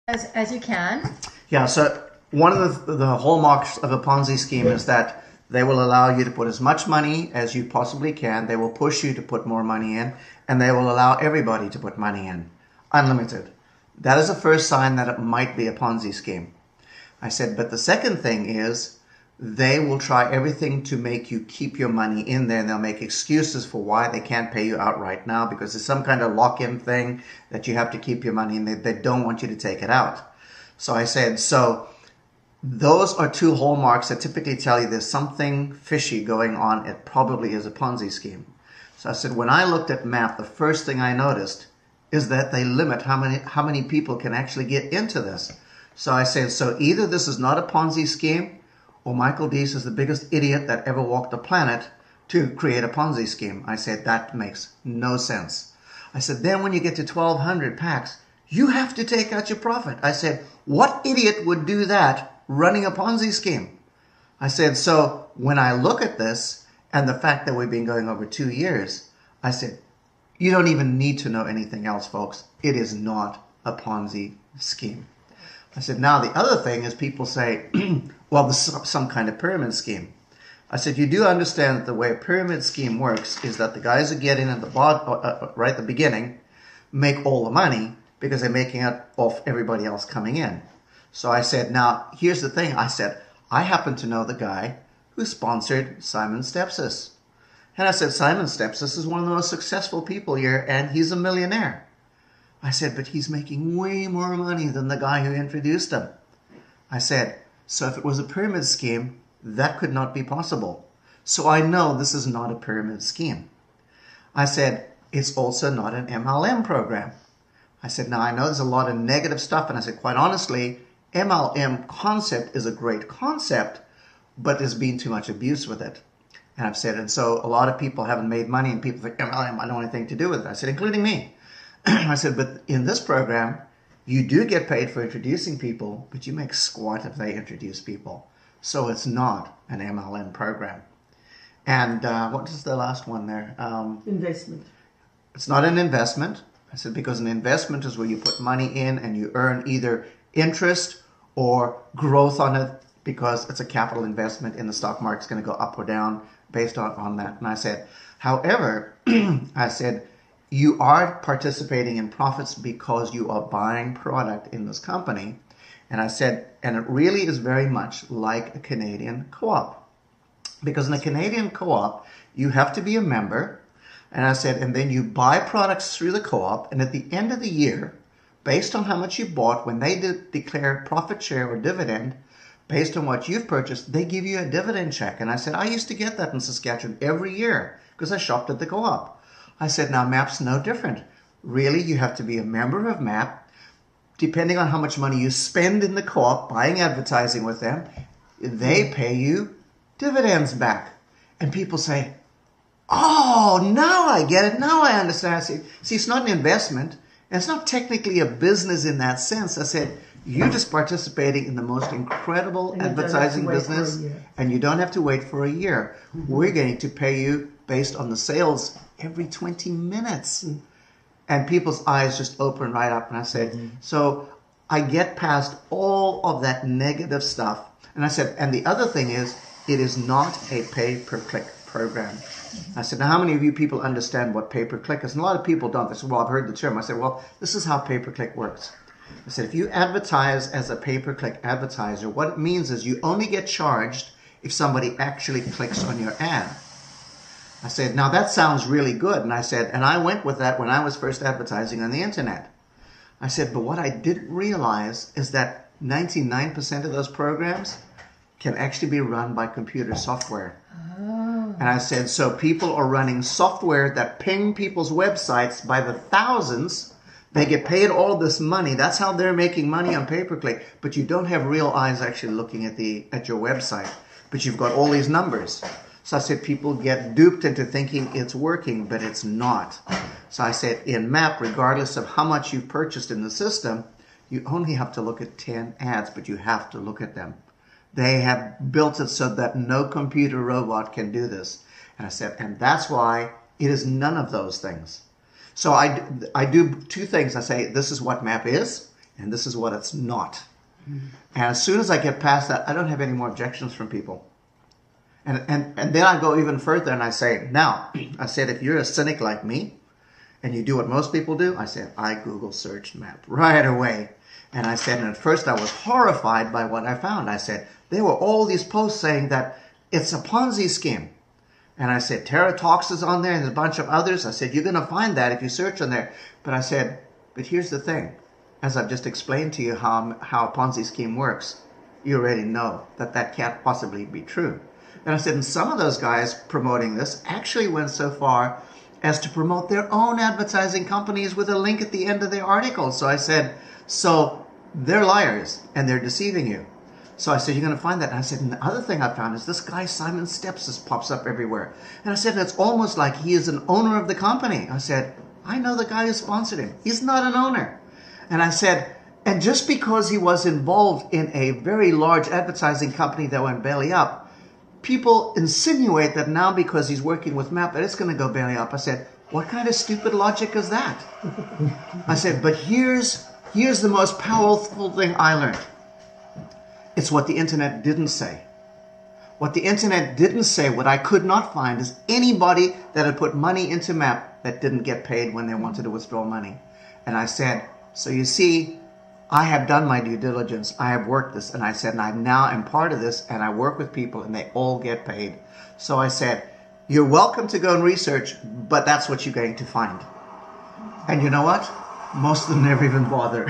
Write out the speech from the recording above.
as you can. Yeah, so one of the hallmarks of a Ponzi scheme is that they will allow you to put as much money as you possibly can. They will push you to put more money in, and they will allow everybody to put money in, unlimited. That is the first sign that it might be a Ponzi scheme. I said, but the second thing is they will try everything to make you keep your money in there, and they'll make excuses for why they can't pay you out right now because there's some kind of lock-in thing that you have to keep your money in. They don't want you to take it out. So I said, so those are two hallmarks that typically tell you there's something fishy going on. It probably is a Ponzi scheme. So I said, when I looked at MAP, the first thing I noticed is that they limit how many people can actually get into this. So I said, so either this is not a Ponzi scheme, or Michael Deese is the biggest idiot that ever walked the planet to create a Ponzi scheme. I said, that makes no sense. I said, then when you get to 1,200 packs, you have to take out your profit. I said, what idiot would do that running a Ponzi scheme? I said, so when I look at this and the fact that we've been going over 2 years, I said, you don't even need to know anything else, folks. It is not a Ponzi scheme. I said, now the other thing is people say, well, this is some kind of pyramid scheme. I said, you do understand that the way a pyramid scheme works is that the guys who get in at the bottom, right at the beginning, make all the money because they're making it off everybody else coming in. So I said, now, here's the thing. I said, I happen to know the guy who sponsored Simon Stepsis. And I said, Simon Stepsis is one of the most successful people here, and he's a millionaire. I said, but he's making way more money than the guy who introduced him. I said, so if it was a pyramid scheme, that could not be possible. So I know this is not a pyramid scheme. I said, it's also not an MLM program. I said, now I know there's a lot of negative stuff, and I said, quite honestly, MLM concept is a great concept, but there's been too much abuse with it. And I've said, and so a lot of people haven't made money, and people think, MLM, I don't want anything to do with it. I said, including me. I said, but in this program, you do get paid for introducing people, but you make squat if they introduce people. So it's not an MLM program. And what is the last one there? Investment. It's not an investment. I said, because an investment is where you put money in and you earn either interest or growth on it because it's a capital investment and the stock market's going to go up or down based on that. And I said, however, I said, you are participating in profits because you are buying product in this company. And I said, and it really is very much like a Canadian co-op. Because in a Canadian co-op, you have to be a member. And I said, and then you buy products through the co-op. And at the end of the year, based on how much you bought, when they declare profit share or dividend, based on what you've purchased, they give you a dividend check. And I said, I used to get that in Saskatchewan every year because I shopped at the co-op. I said, now MAP's no different. Really, you have to be a member of MAP. Depending on how much money you spend in the co-op buying advertising with them, they pay you dividends back. And people say, oh, now I get it. Now I understand. I said, see, it's not an investment. And it's not technically a business in that sense. I said, you're just participating in the most incredible advertising business, and you don't have to wait for a year. We're going to pay you based on the sales every 20 minutes. And people's eyes just open right up. And I said, so I get past all of that negative stuff. And I said, and the other thing is, it is not a pay-per-click program. I said, now how many of you people understand what pay-per-click is? And a lot of people don't. They said, well, I've heard the term. I said, well, this is how pay-per-click works. I said, if you advertise as a pay-per-click advertiser, what it means is you only get charged if somebody actually clicks on your ad. I said, now that sounds really good. And I said, and I went with that when I was first advertising on the internet. I said, but what I didn't realize is that 99% of those programs can actually be run by computer software. Oh. And I said, so people are running software that ping people's websites by the thousands. They get paid all this money. That's how they're making money on pay-per-click. But you don't have real eyes actually looking at your website. But you've got all these numbers. So I said, people get duped into thinking it's working, but it's not. So I said, in MAP, regardless of how much you've purchased in the system, you only have to look at 10 ads, but you have to look at them. They have built it so that no computer robot can do this. And I said, and that's why it is none of those things. So I do two things. I say, this is what MAP is. and this is what it's not. And as soon as I get past that, I don't have any more objections from people. And then I go even further and I say, now, I said, if you're a cynic like me and you do what most people do, I said, I Google searched MAP right away. And I said, and at first I was horrified by what I found. I said, there were all these posts saying that it's a Ponzi scheme. And I said, Terra Talks is on there and a bunch of others. I said, you're going to find that if you search on there. But I said, but here's the thing. As I've just explained to you how a Ponzi scheme works, you already know that that can't possibly be true. And I said, and some of those guys promoting this actually went so far as to promote their own advertising companies with a link at the end of their article. So I said, so they're liars and they're deceiving you. So I said, you're going to find that. And I said, and the other thing I found is this guy, Simon Steps, just pops up everywhere. And I said, it's almost like he is an owner of the company. I said, I know the guy who sponsored him. He's not an owner. And I said, and just because he was involved in a very large advertising company that went belly up, people insinuate that now because he's working with MAP that it's going to go belly up. I said, what kind of stupid logic is that? I said, but here's the most powerful thing I learned. It's what the internet didn't say. What the internet didn't say, what I could not find, is anybody that had put money into MAP that didn't get paid when they wanted to withdraw money. And I said, so you see, I have done my due diligence. I have worked this. And I said, and I now am part of this, and I work with people, and they all get paid. So I said, you're welcome to go and research, but that's what you're going to find. And you know what? Most of them never even bother.